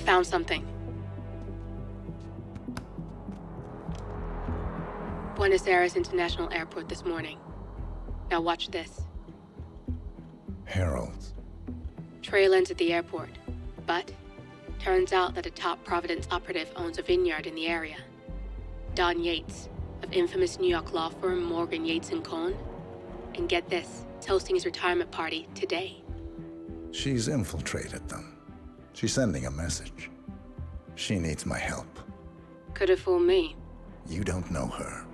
found something. Buenos Aires International Airport this morning. Now watch this. Heralds. Trail ends at the airport, but turns out that a top Providence operative owns a vineyard in the area. Don Yates, of infamous New York law firm Morgan, Yates & Cohn. And get this, is hosting his retirement party today. She's infiltrated them. She's sending a message. She needs my help. Could have fooled me. You don't know her.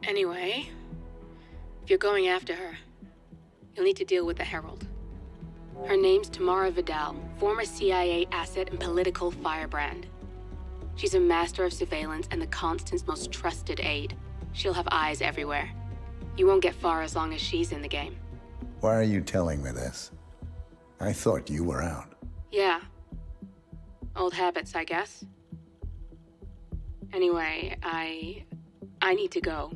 Anyway, if you're going after her, you'll need to deal with the Herald. Her name's Tamara Vidal, former CIA asset and political firebrand. She's a master of surveillance and the Constant's most trusted aide. She'll have eyes everywhere. You won't get far as long as she's in the game. Why are you telling me this? I thought you were out. Yeah. Old habits, I guess. Anyway, I need to go.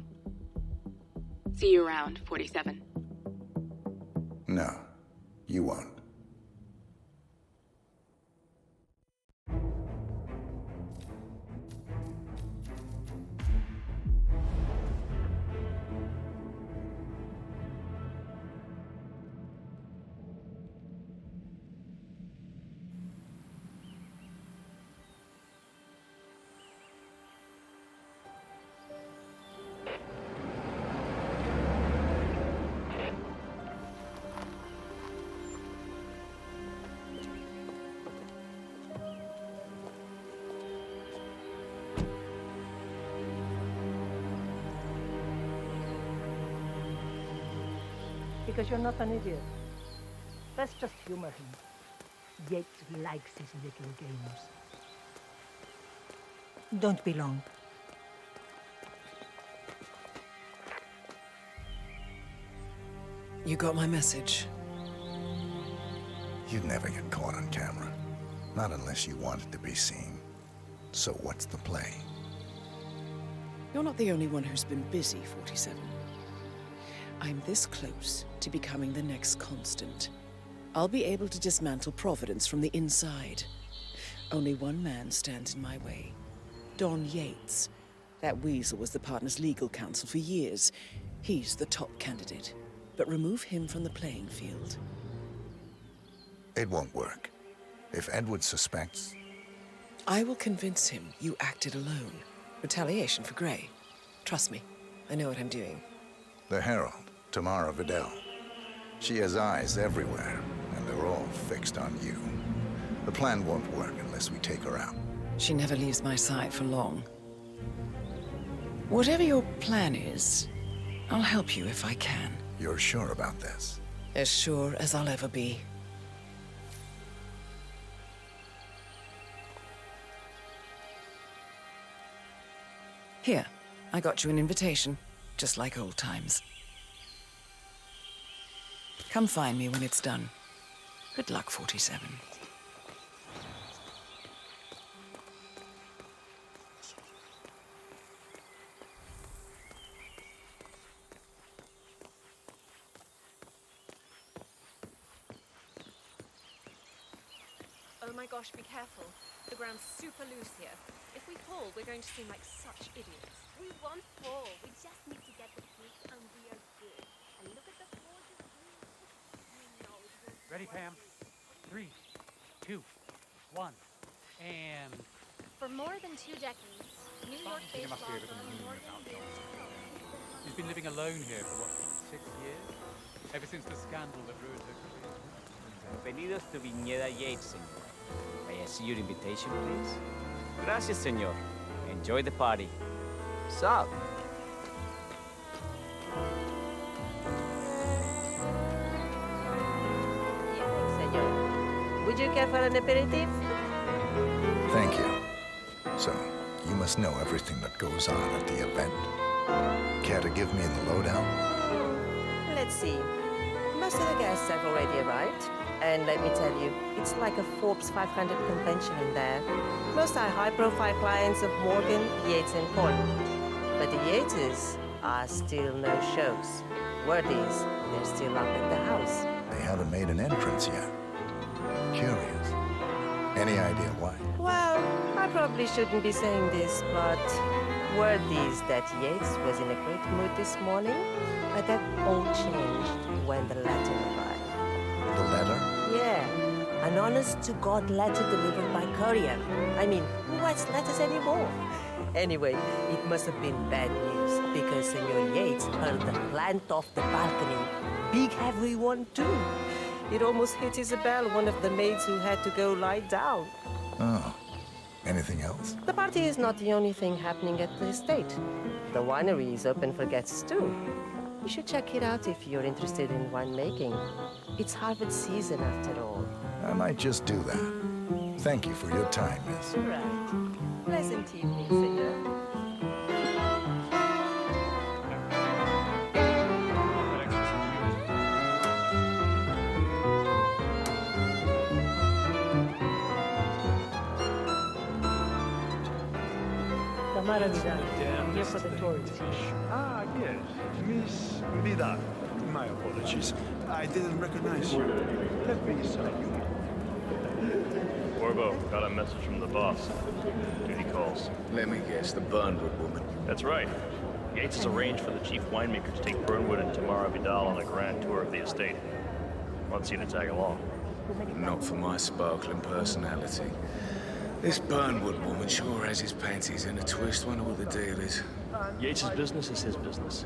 See you around, 47. No, you won't. Because you're not an idiot. Let's just humor him. Yates likes his little games. Don't be long. You got my message. You'd never get caught on camera. Not unless you wanted to be seen. So what's the play? You're not the only one who's been busy, 47. I'm this close to becoming the next Constant. I'll be able to dismantle Providence from the inside. Only one man stands in my way. Don Yates. That weasel was the partner's legal counsel for years. He's the top candidate. But remove him from the playing field. It won't work. If Edward suspects... I will convince him you acted alone. Retaliation for Gray. Trust me, I know what I'm doing. The Herald, Tamara Vidal. She has eyes everywhere, and they're all fixed on you. The plan won't work unless we take her out. She never leaves my side for long. Whatever your plan is, I'll help you if I can. You're sure about this? As sure as I'll ever be. Here, I got you an invitation, just like old times. Come find me when it's done. Good luck, 47. Oh my gosh, be careful. The ground's super loose here. If we fall, we're going to seem like such idiots. We won't fall. We just need to get the freak and we are good. And look at the gorgeous view. Ready, Pam? 3, 2, 1, and... For more than 2 decades, New York-based law firm Morgan. She's been living alone here for, what, 6 years? Ever since the scandal that ruined her career. Bienvenidos to Viñeda Yates, señor. May I see your invitation, please? Gracias, señor. Enjoy the party. Sup? Evening, senor. Would you care for an aperitif? Thank you. So, you must know everything that goes on at the event. Care to give me the lowdown? Let's see. Most of the guests have already arrived. And let me tell you, it's like a Forbes 500 convention in there. Most are high-profile clients of Morgan, Yates & Cohn. But the Yateses are still no shows. Word is, they're still up at the house. They haven't made an entrance yet. Curious. Any idea why? Well, I probably shouldn't be saying this, but word is that Yates was in a great mood this morning, but that all changed when the letter arrived. The letter? Yeah, an honest-to-God letter delivered by courier. I mean, who writes letters anymore? Anyway, it must have been bad news, because Senor Yates heard the plant off the balcony. Big heavy one, too. It almost hit Isabel, one of the maids who had to go lie down. Oh. Anything else? The party is not the only thing happening at the estate. The winery is open for guests, too. You should check it out if you're interested in winemaking. It's harvest season, after all. I might just do that. Thank you for your time, miss. Right. Pleasant evening, senor. Tamara Vidal, here for the tourists. Ah, yes. Miss Vidal. My apologies. I didn't recognize you. Let me sign you. Corvo, got a message from the boss. Duty calls. Let me guess, the Burnwood woman. That's right. Yates has arranged for the chief winemaker to take Burnwood and Tamara Vidal on a grand tour of the estate. Wants you to tag along. Not for my sparkling personality. This Burnwood woman sure has his panties in a twist. Wonder what the deal is. Yates' business is his business.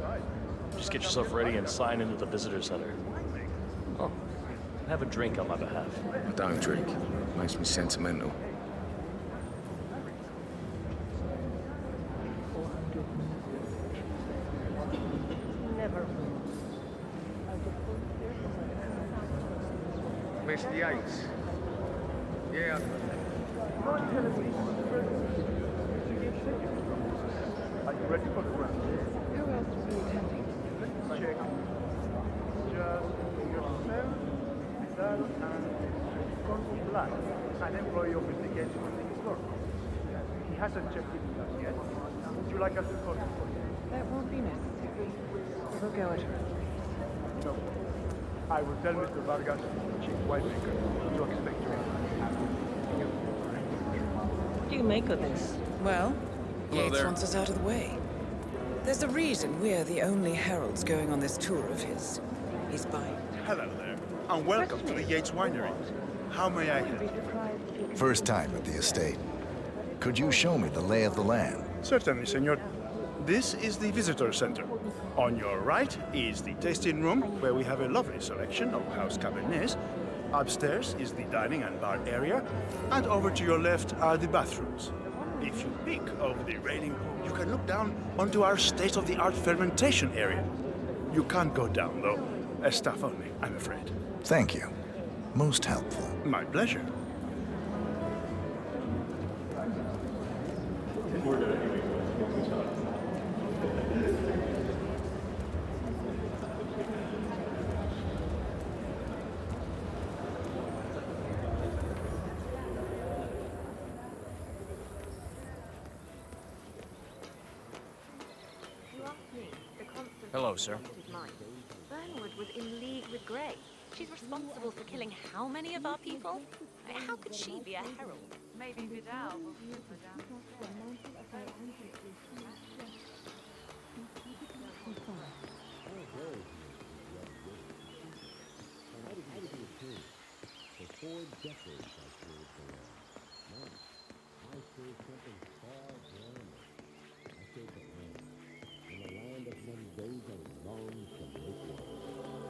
Just get yourself ready and sign into the visitor center. Oh, have a drink on my behalf. I don't drink. Makes me sentimental. Never. Mr. Yates. Yeah. Are you ready for the run? Who else will be attending? Let's check. Just yourself, Vidal, and Corporal Black, an employee of Mr. Gates from the store. He hasn't checked in with us yet. Would you like us to call him for you? That won't be necessary. We'll go at her. No. I will tell Mr. Vargas, chief winemaker, to expect you. What do you make of this? Well, Hello Yates there. wants us out of the way. There's a reason we're the only heralds going on this tour of his. He's buying. Hello there, and welcome to the Yates Winery. How may I help you? First time at the estate. Could you show me the lay of the land? Certainly, senor. This is the visitor center. On your right is the tasting room, where we have a lovely selection of house cabernets. Upstairs is the dining and bar area, and over to your left are the bathrooms. If you peek over the railing, you can look down onto our state-of-the-art fermentation area. You can't go down, though. Staff only, I'm afraid. Thank you. Most helpful. My pleasure. Hello, sir. Burnwood was in league with Grey. She's responsible for killing how many of our people? How could she be a herald? Maybe Vidal will shoot her down.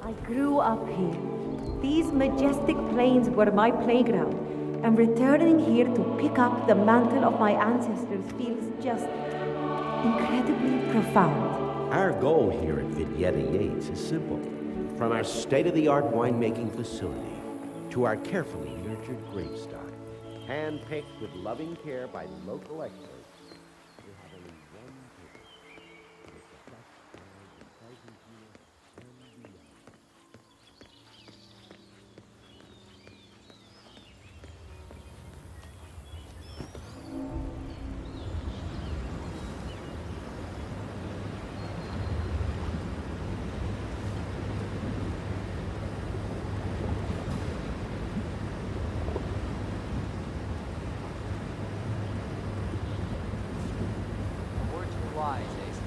I grew up here. These majestic plains were my playground, and returning here to pick up the mantle of my ancestors feels just incredibly profound. Our goal here at Vignetta Yates is simple. From our state-of-the-art winemaking facility to our carefully nurtured gravestock, hand-picked with loving care by local experts, we have only one purpose: to make the best wine in Argentina and beyond. wise, Ace.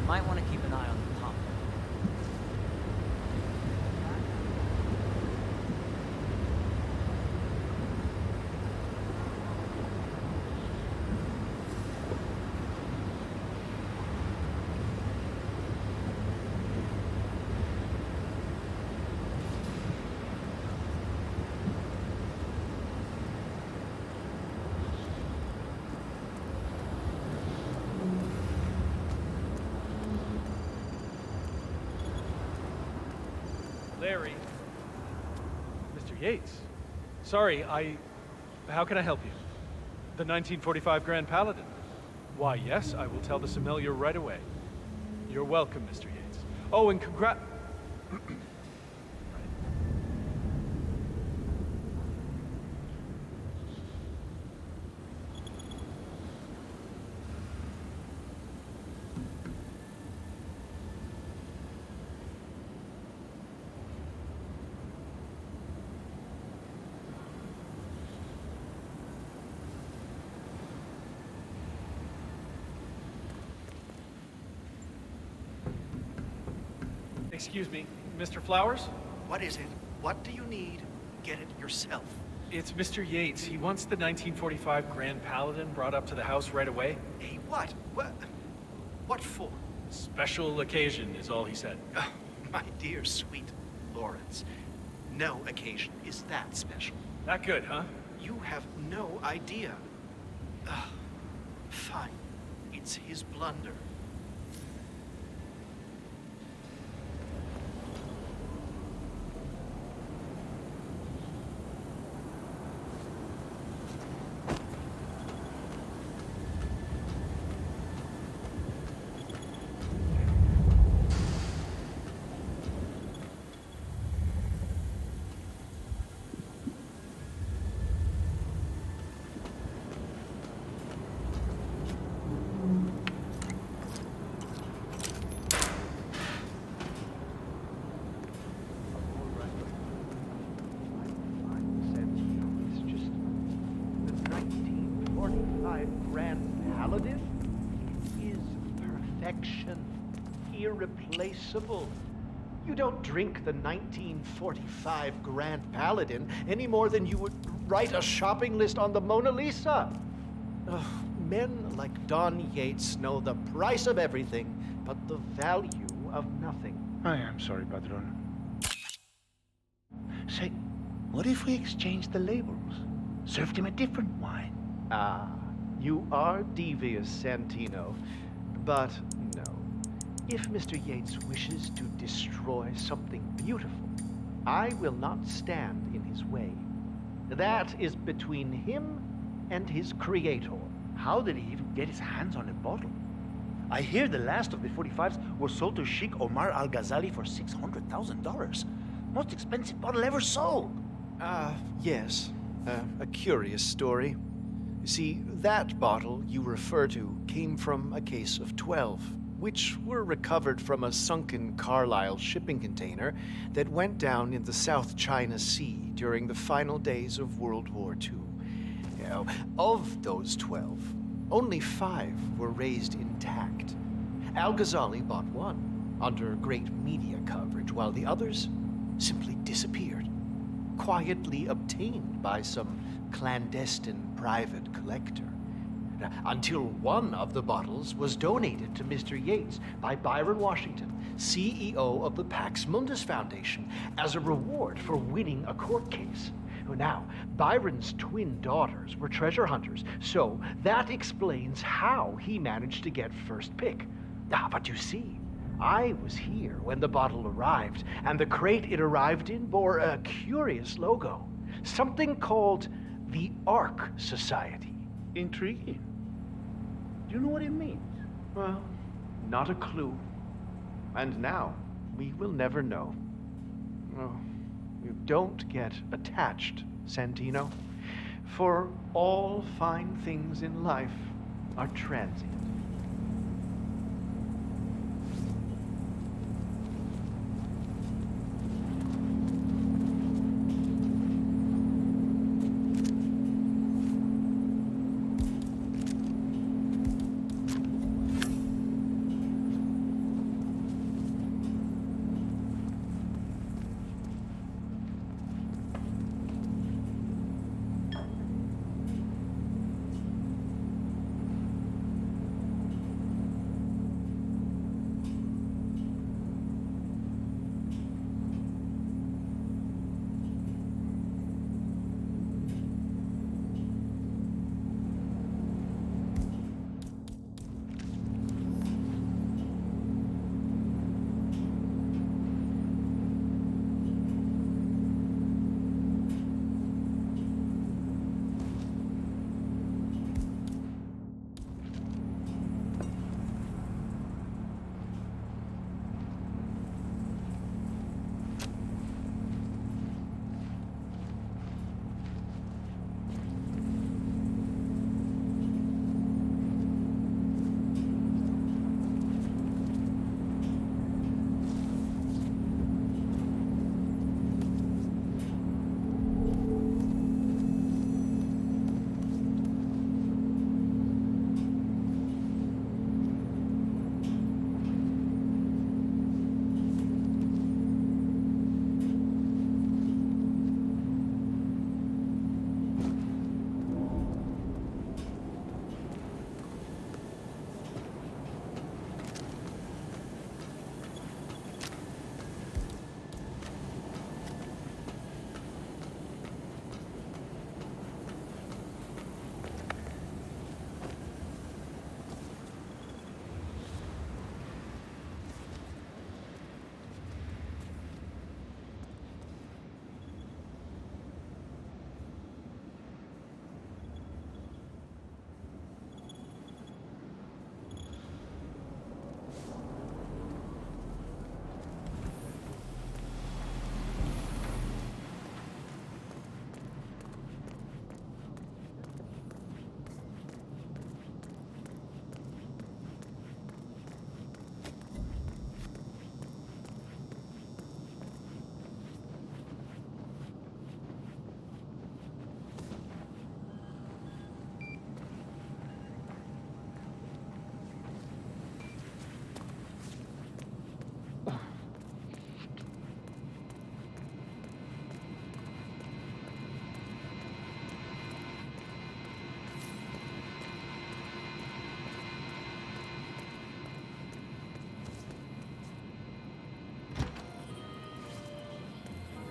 You might want to keep an eye on the pump. Larry. Mr. Yates. Sorry, how can I help you? The 1945 Grand Paladin. Why, yes, I will tell the sommelier right away. You're welcome, Mr. Yates. Oh, and Excuse me, Mr. Flowers? What is it? What do you need? Get it yourself. It's Mr. Yates. He wants the 1945 Grand Paladin brought up to the house right away. A what? What for? Special occasion is all he said. Oh, my dear, sweet Lawrence. No occasion is that special. Not good, huh? You have no idea. Fine. It's his blunder. Grand Paladin is perfection, irreplaceable. You don't drink the 1945 Grand Paladin any more than you would write a shopping list on the Mona Lisa. Men like Don Yates know the price of everything, but the value of nothing. I am sorry, Padron. Say, what if we exchange the labels? Served him a different wine. Ah, you are devious, Santino. But no. If Mr. Yates wishes to destroy something beautiful, I will not stand in his way. That is between him and his creator. How did he even get his hands on a bottle? I hear the last of the 45s was sold to Sheikh Omar Al-Ghazali for $600,000. Most expensive bottle ever sold. Yes. A curious story. You see, that bottle you refer to came from a case of 12, which were recovered from a sunken Carlisle shipping container that went down in the South China Sea during the final days of World War II. You know, of those 12, only 5 were raised intact. Al-Ghazali bought one under great media coverage, while the others simply disappeared, quietly obtained by some clandestine private collector. Until one of the bottles was donated to Mr. Yates by Byron Washington, CEO of the Pax Mundus Foundation, as a reward for winning a court case. Now, Byron's twin daughters were treasure hunters, so that explains how he managed to get first pick. But you see, I was here when the bottle arrived, and the crate it arrived in bore a curious logo. Something called the Ark Society. Intriguing. Do you know what it means? Well, not a clue. And now, we will never know. Oh, you don't get attached, Santino. For all fine things in life are transient.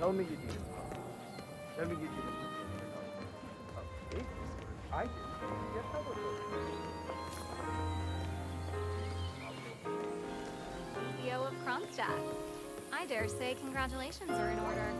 Tell me you did. Tell me you didn't. Okay. I didn't. Get over CEO of Kronstadt. I dare say congratulations are in order.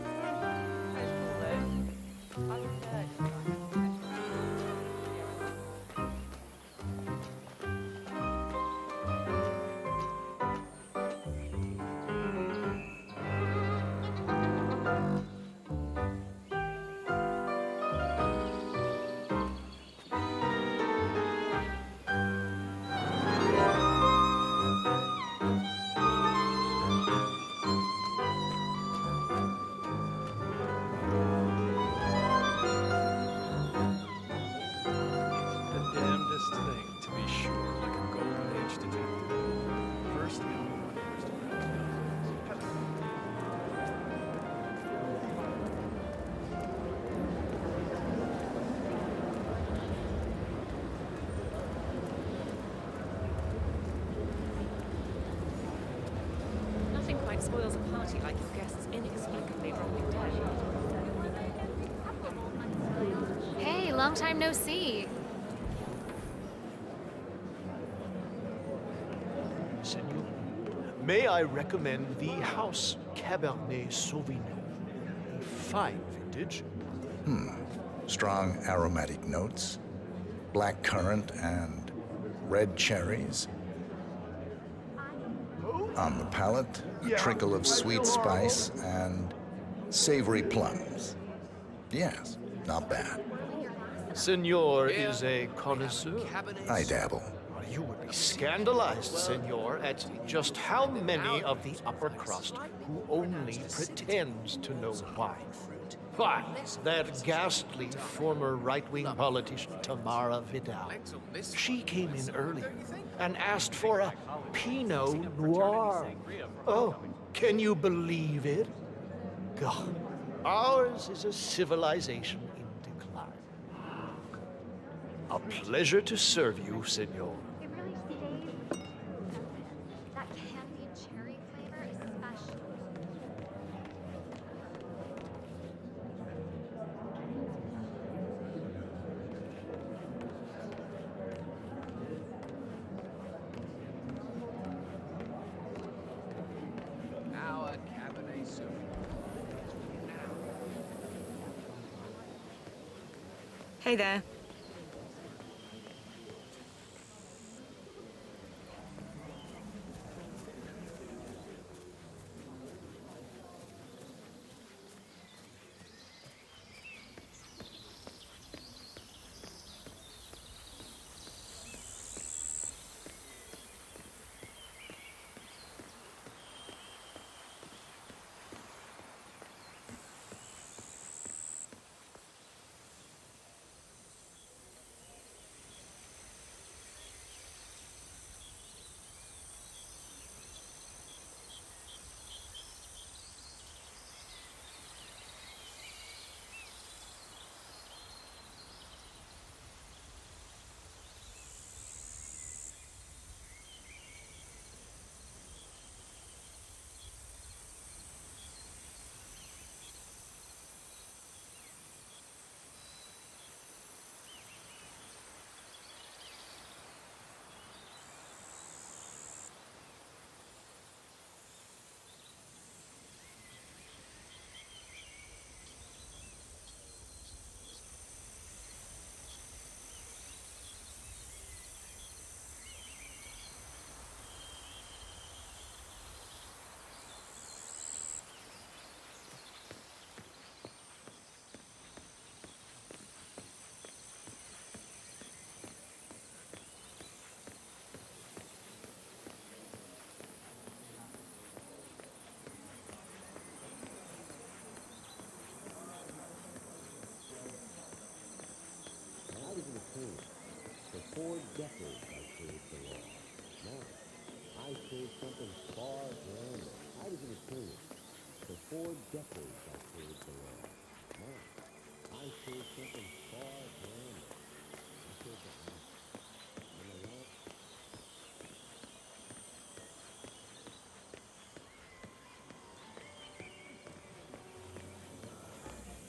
The damnedest thing, to be sure, like a golden age detective. First in, first around. Nothing quite spoils a party like your guests inexplicably dropping dead. Hey, long time no see. Senor, may I recommend the House Cabernet Sauvignon? A fine vintage. Strong aromatic notes, black currant and red cherries. On the palate, a trickle of sweet spice and savory plums. Yes, not bad. Senor is a connoisseur. I dabble. You would be scandalized, senor, at just how many of the upper crust who only pretends to know wine. Why, that ghastly former right-wing politician, Tamara Vidal. She came in earlier and asked for a Pinot Noir. Oh, can you believe it? God, ours is a civilization in decline. A pleasure to serve you, senor. It really stays. That candied cherry flavor is special. Now a Cabernet Sauvignon. Hey there.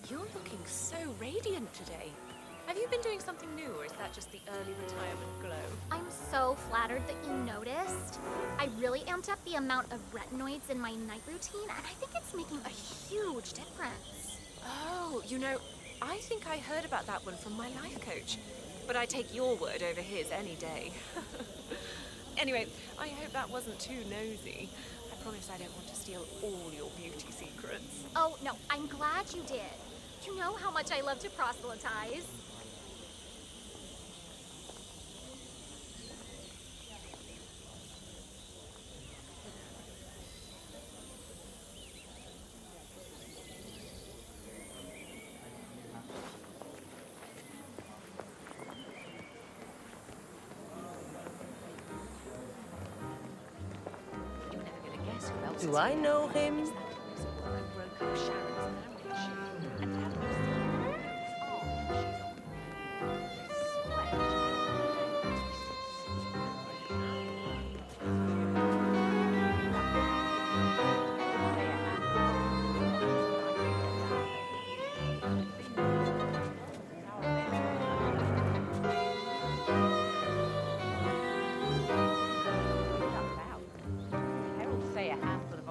You're looking so radiant today. Have you been doing something new, or is that just the early retirement glow? I'm so flattered that you noticed. I really amped up the amount of retinoids in my night routine, and I think it's making a huge difference. Oh, you know, I think I heard about that one from my life coach, but I take your word over his any day. Anyway, I hope that wasn't too nosy. I promise I don't want to steal all your beauty secrets. Oh, no, I'm glad you did. You know how much I love to proselytize. Do I know him? Say a handful of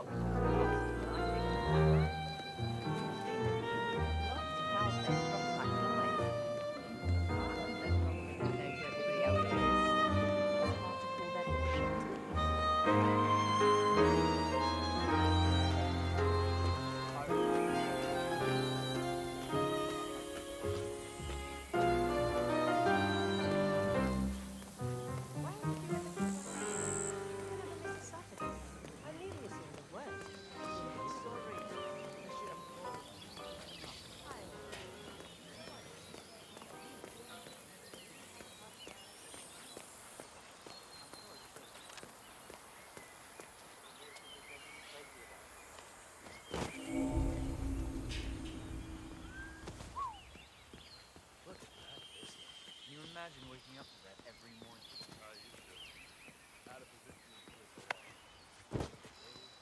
Can you imagine waking up to that every morning? I used to. Out of position for so long.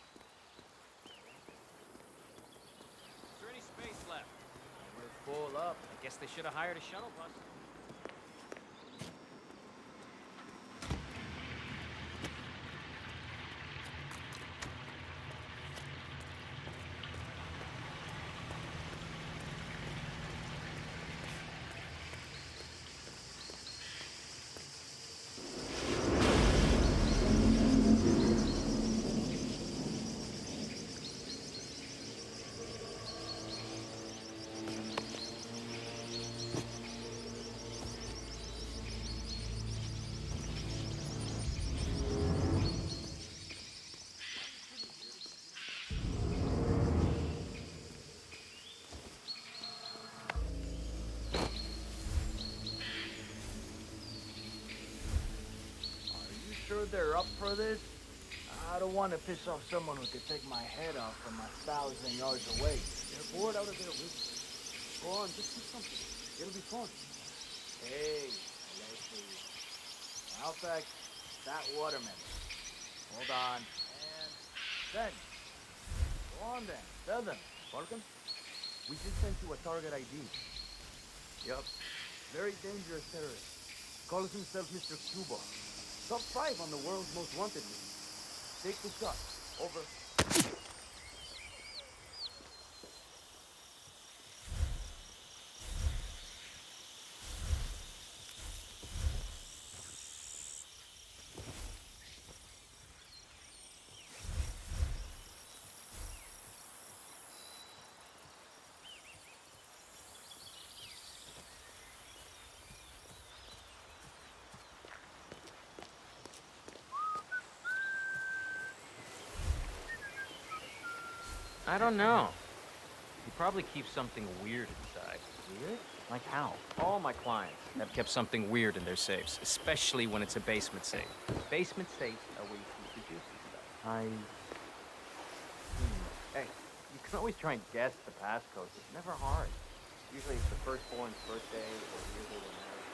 Is there any space left? We're full up. I guess they should have hired a shuttle bus. Sure they're up for this? I don't want to piss off someone who could take my head off from 1,000 yards away. They're bored out of their wits. Go on, just do something. It'll be fun. Hey, let's see. Now, fact, that watermelon. Hold on. And then. Go on then. Tell them. Welcome. We just sent you a target ID. Yup. Very dangerous terrorist. Calls himself Mr. Cuba. Top 5 on the world's most wanted list. Take the shot. Over. I don't know. He probably keeps something weird inside. Weird? Like how? All my clients have kept something weird in their safes, especially when it's a basement safe. Basement safes are where you keep the juicy stuff. Hey, you can always try and guess the passcode. It's never hard. Usually it's the firstborn's birthday or the year they were married.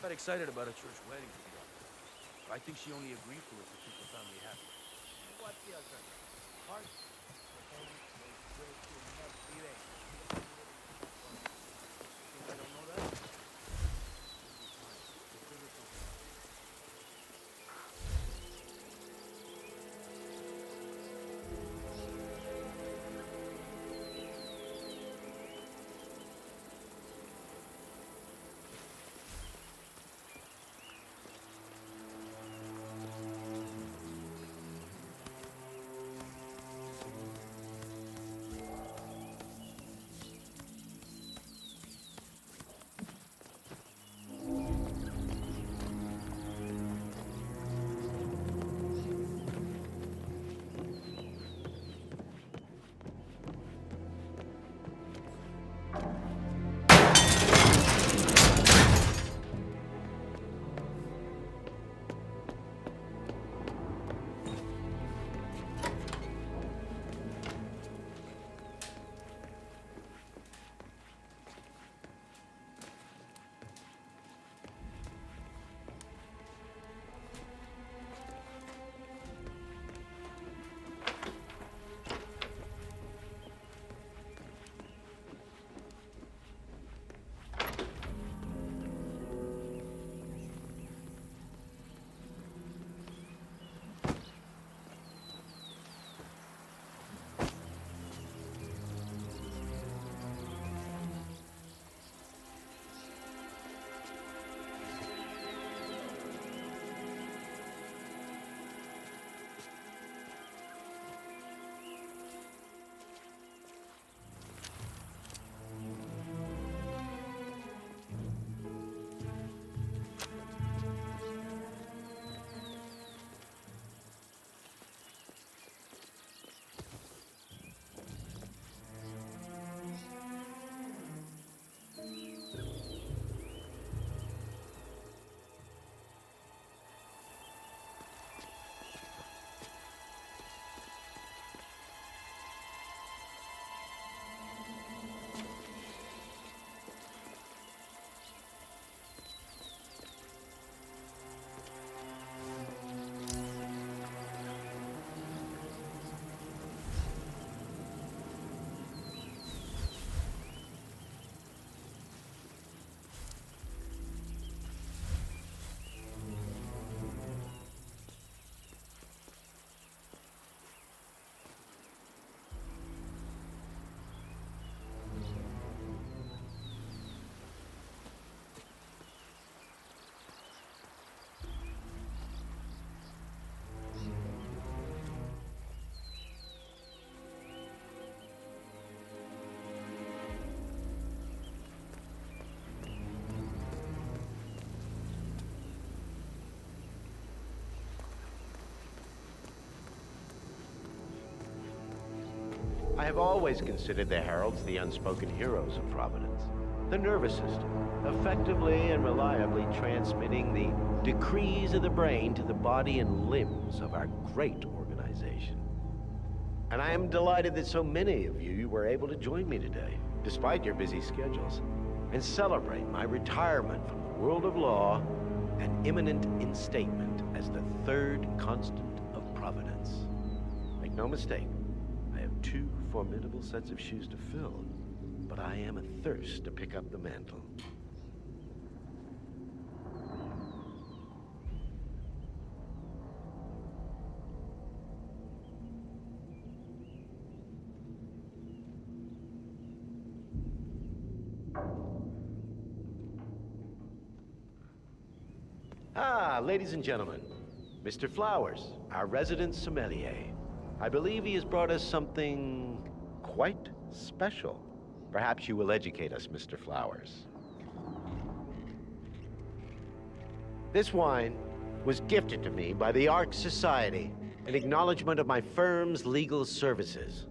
that excited about a church wedding, to be honest. I think she only agreed to it to keep the family happy. What's the alternative? Heart? Think I don't know that? I have always considered the heralds the unspoken heroes of Providence. The nervous system, effectively and reliably transmitting the decrees of the brain to the body and limbs of our great organization. And I am delighted that so many of you were able to join me today, despite your busy schedules, and celebrate my retirement from the world of law and imminent instatement as the third constant of Providence. Make no mistake, I have two formidable sets of shoes to fill, but I am athirst to pick up the mantle. Ah, ladies and gentlemen, Mr. Flowers, our resident sommelier. I believe he has brought us something quite special. Perhaps you will educate us, Mr. Flowers. This wine was gifted to me by the Ark Society in acknowledgement of my firm's legal services.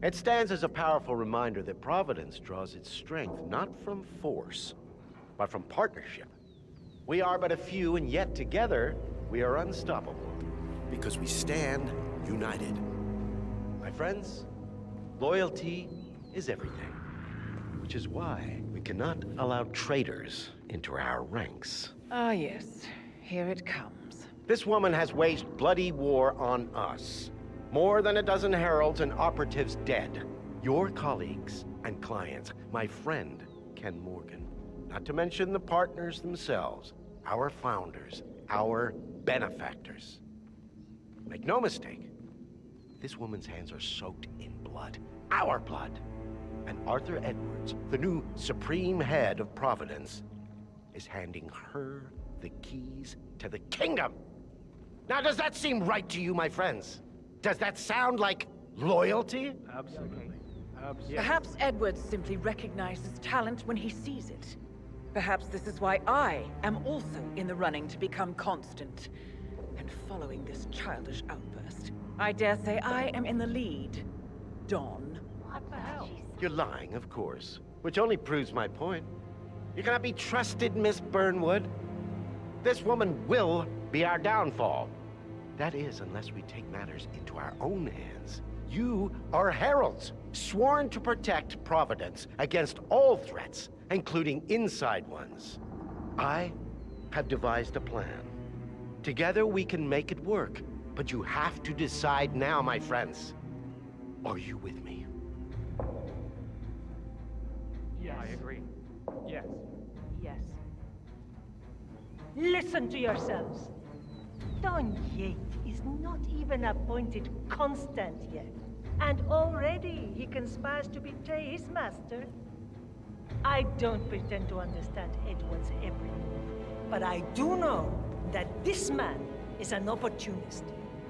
It stands as a powerful reminder that Providence draws its strength not from force, but from partnership. We are but a few, and yet together we are unstoppable because we stand united. My friends, loyalty is everything. Would which is why we cannot allow traitors into our ranks. Ah, yes. Here it comes. This woman has waged bloody war on us. More than a dozen heralds and operatives dead. Your colleagues and clients, my friend, Ken Morgan. Not to mention the partners themselves, our founders, our benefactors. Make no mistake, this woman's hands are soaked in blood. Our blood. And Arthur Edwards, the new supreme head of Providence, is handing her the keys to the kingdom. Now, does that seem right to you, my friends? Does that sound like loyalty? Absolutely. Absolutely. Perhaps Edwards simply recognizes talent when he sees it. Perhaps this is why I am also in the running to become constant. And following this childish outburst, I dare say I am in the lead. Dawn. What the hell? You're lying, of course, which only proves my point. You cannot be trusted, Miss Burnwood. This woman will be our downfall. That is, unless we take matters into our own hands. You are heralds, sworn to protect Providence against all threats, including inside ones. I have devised a plan. Together we can make it work, but you have to decide now, my friends. Are you with me? Yes. I agree. Yes. Yes. Listen to yourselves. Don Yates is not even appointed constant yet. And already he conspires to betray his master. I don't pretend to understand Edward's every move, but I do know that this man is an opportunist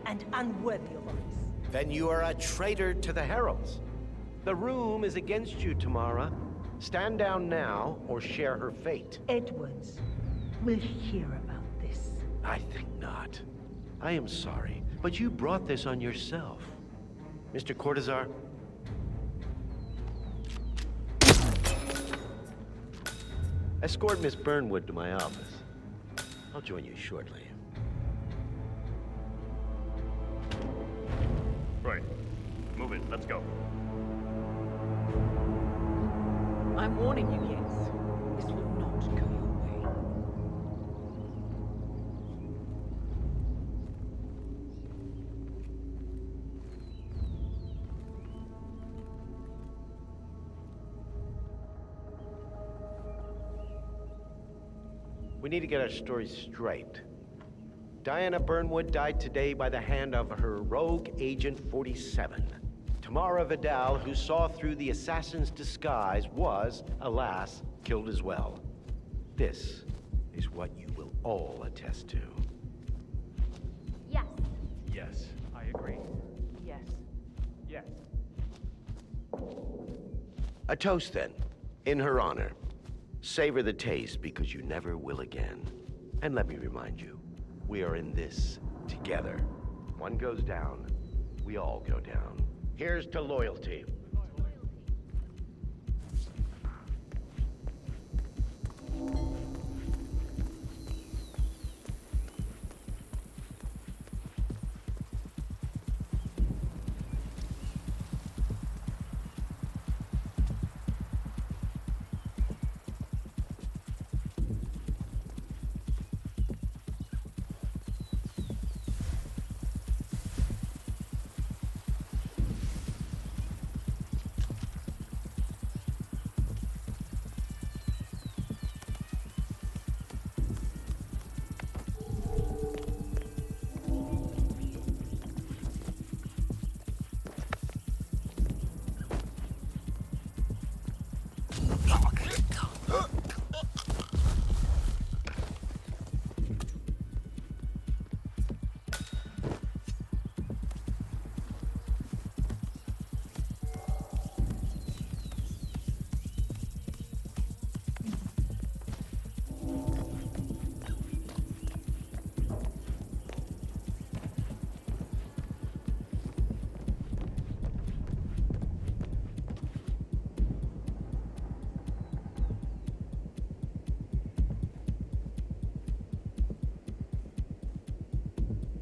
and unworthy of us. Then you are a traitor to the heralds. The room is against you, Tamara. Stand down now or share her fate. Edwards will hear about this. I think not. I am sorry, but you brought this on yourself. Mr. Cortazar? Escort Miss Burnwood to my office. I'll join you shortly. Right. Move it. Let's go. I'm warning you, Yates. This will not go your way. We need to get our story straight. Diana Burnwood died today by the hand of her rogue Agent 47. Tamara Vidal, who saw through the assassin's disguise, was, alas, killed as well. This is what you will all attest to. Yes. Yes. I agree. Yes. Yes. A toast, then, in her honor. Savor the taste, because you never will again. And let me remind you, we are in this together. One goes down, we all go down. Here's to loyalty.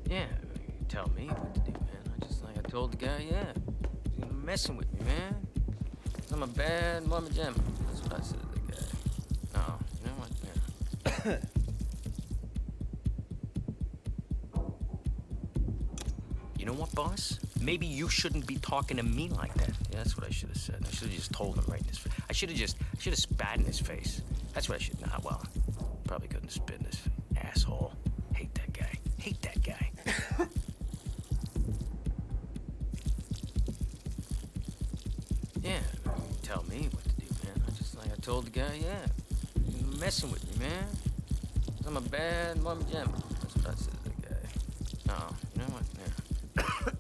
Yeah, you tell me what to do, man. I just like I told the guy, yeah. You're messing with me, man. I'm a bad mama jamma. what I said to the guy. Oh, you know what? Yeah. You know what, boss? Maybe you shouldn't be talking to me like that. Yeah, that's what I should have said. I should have just told him right in his face. I should have spat in his face. That's what I should. Nah, well, probably couldn't spit in his face. Asshole. Hate that guy. Hate that guy. Yeah, tell me what to do, man. I told the guy, yeah. You're messing with me, man. I'm a bad mum jam. That's what I said to the guy. Oh, you know what? Yeah.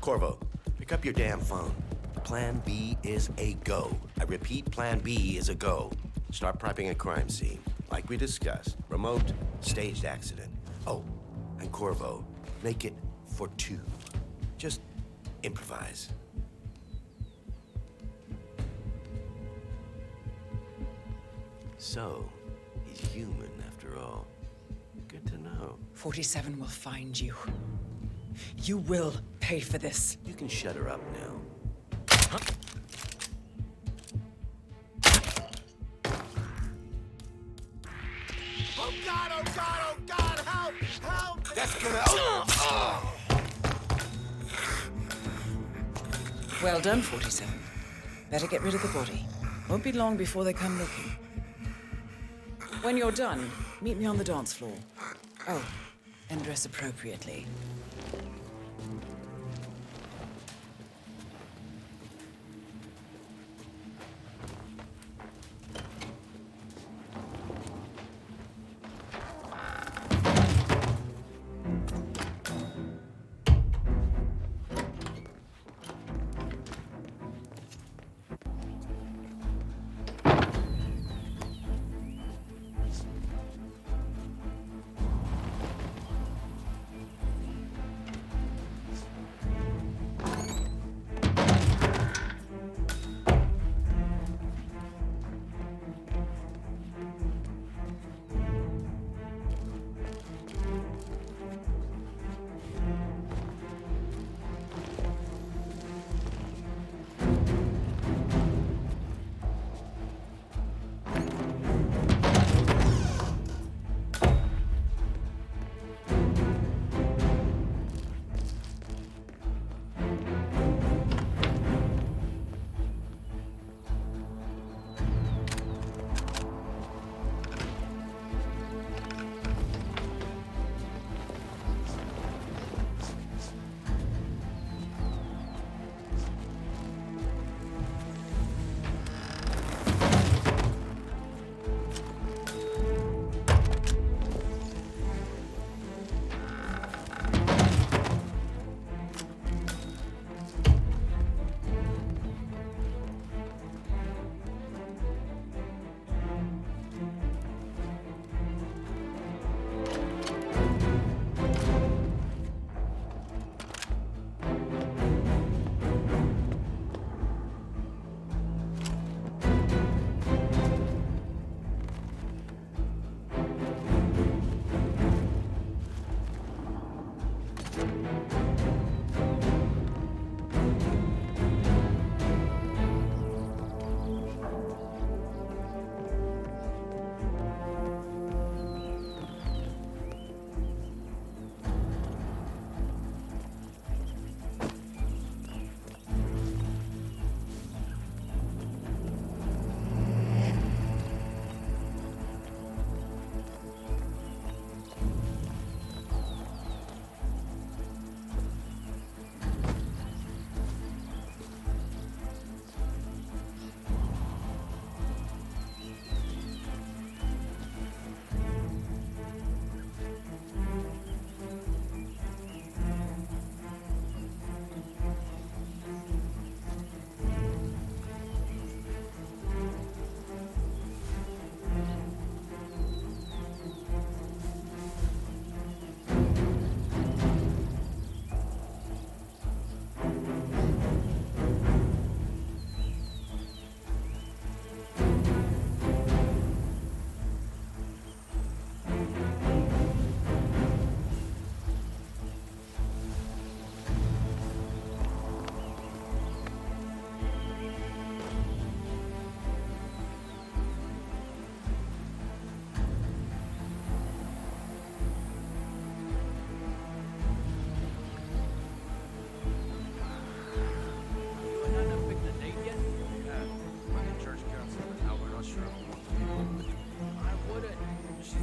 Corvo, pick up your damn phone. Plan B is a go. I repeat, Plan B is a go. Start prepping a crime scene. Like we discussed, remote, staged accident. Oh, and Corvo, make it for 2. Just improvise. So, he's human after all. Good to know. 47 will find you. You will pay for this. You can shut her up now. Oh God, oh God, oh God, help! Help! That's gonna... Well done, 47. Better get rid of the body. Won't be long before they come looking. When you're done, meet me on the dance floor. Oh, and dress appropriately.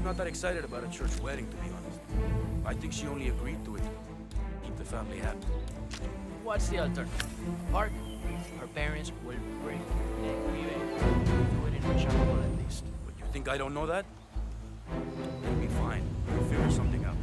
Not that excited about a church wedding, to be honest. I think she only agreed to it to keep the family happy. What's the alternative? Park? Her parents will break their neck. Do it in a chapel at least. But you think I don't know that? It'll be fine. We'll figure something out.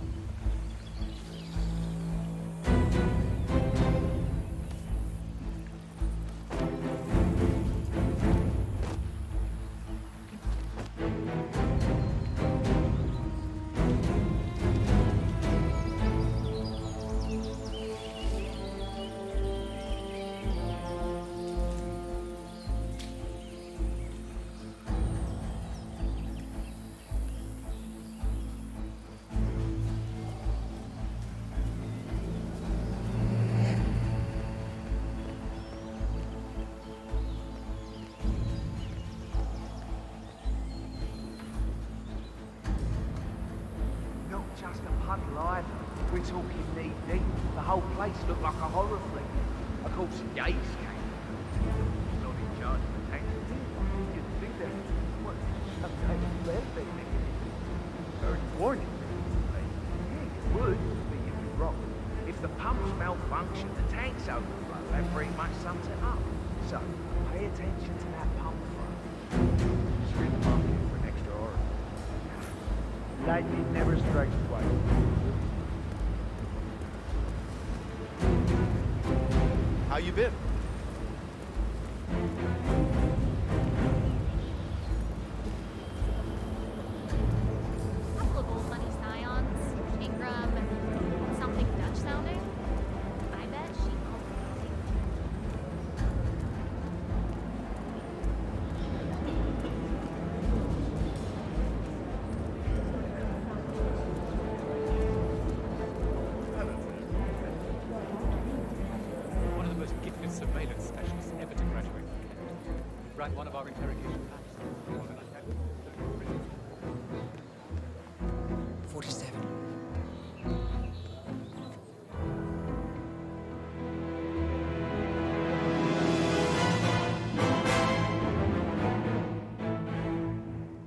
HUD lied. We're talking knee-deep. The whole place looked like a horror flick. Of course, Yates came. He's not in charge of the tanks. You'd think that, what, some kind of welfare mechanism. Early warning. Yeah, it would, but you'd be wrong. If the pumps malfunction, the tanks overflow. That pretty much sums it up. So, pay attention to that pump flow. Just read the market for an extra order. Lightning never strikes twice. How you been? Couple of old money scions, Ingram, and something Dutch sounding. I bet she One of the most gifted surveillance specialists ever to graduate from Kent. He ran one of our interrogation labs. More than I had. 47.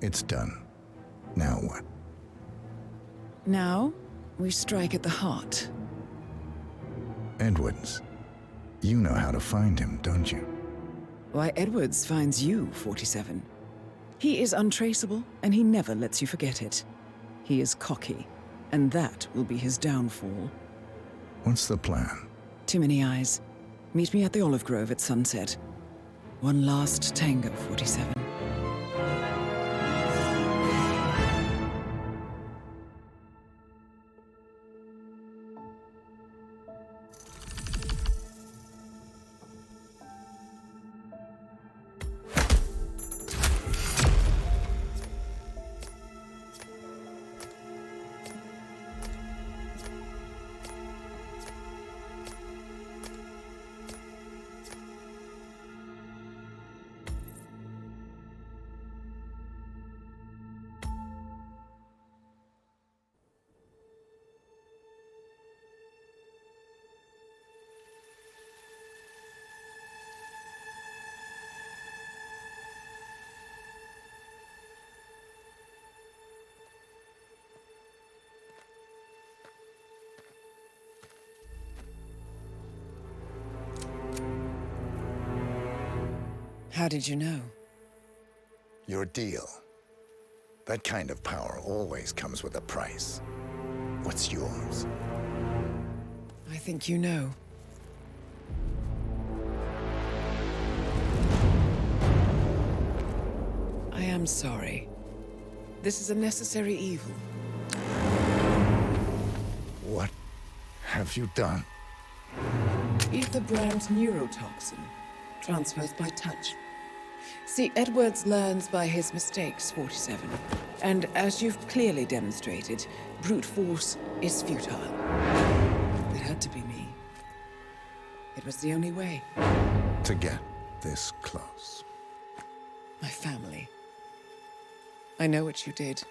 It's done. Now what? Now, we strike at the heart. Edwards. You know how to find him, don't you? Why, Edwards finds you, 47. He is untraceable, and he never lets you forget it. He is cocky, and that will be his downfall. What's the plan? Too many eyes. Meet me at the Olive Grove at sunset. One last tango, 47. How did you know? Your deal. That kind of power always comes with a price. What's yours? I think you know. I am sorry. This is a necessary evil. What have you done? Ether brand neurotoxin transfers by touch. See, Edwards learns by his mistakes, 47. And as you've clearly demonstrated, brute force is futile. It had to be me. It was the only way. To get this close. My family. I know what you did.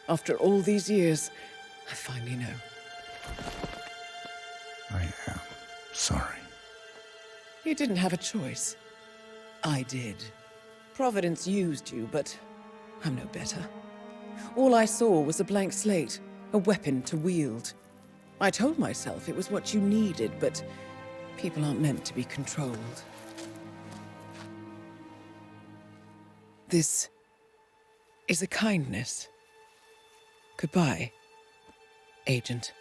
After all these years, I finally know. I am sorry. You didn't have a choice. I did. Providence used you, but I'm no better. All I saw was a blank slate, a weapon to wield. I told myself it was what you needed, but people aren't meant to be controlled. This is a kindness. Goodbye, Agent.